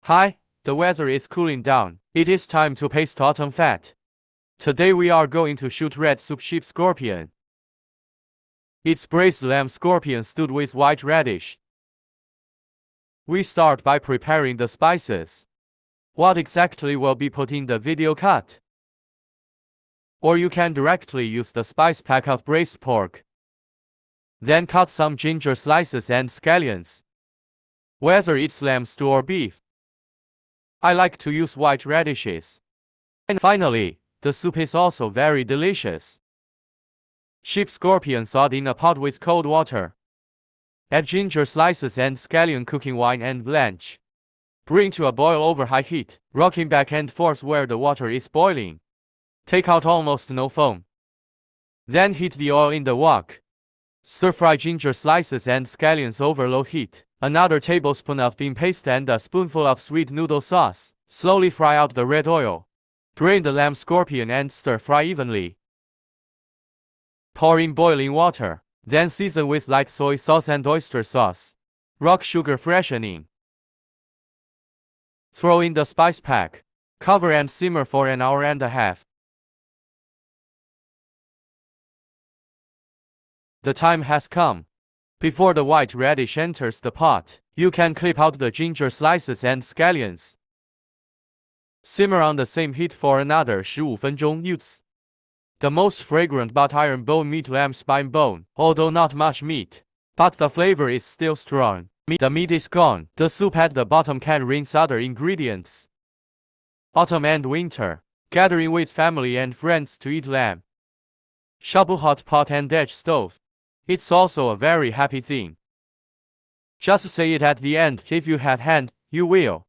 Hi, the weather is cooling down. It is time to paste autumn fat. Today we are going to shoot red soup sheep scorpion. It's braised lamb scorpion stewed with white radish. We start by preparing the spices. What exactly will be put in the video cut? Or you can directly use the spice pack of braised pork. Then cut some ginger slices and scallions. Whether it's lamb stew or beef, I like to use white radishes. And finally, the soup is also very delicious. Sheep scorpion thawed in a pot with cold water. Add ginger slices and scallion cooking wine and blanch. Bring to a boil over high heat, rocking back and forth where the water is boiling. Take out almost no foam. Then heat the oil in the wok. Stir-fry ginger slices and scallions over low heat. Another tablespoon of bean paste and a spoonful of sweet noodle sauce. Slowly fry out the red oil. Drain the lamb scorpion and stir-fry evenly. Pour in boiling water. Then season with light soy sauce and oyster sauce. Rock sugar freshening. Throw in the spice pack. Cover and simmer for an hour and a half. The time has come. Before the white radish enters the pot, you can clip out the ginger slices and scallions. Simmer on the same heat for another 15分钟. Use the most fragrant but iron bone meat lamb spine bone, although not much meat, but the flavor is still strong. The meat is gone. The soup at the bottom can rinse other ingredients. Autumn and winter, gathering with family and friends to eat lamb. Shabu hot pot and edge stove. It's also a very happy thing. Just say it at the end. If you have hand, you will.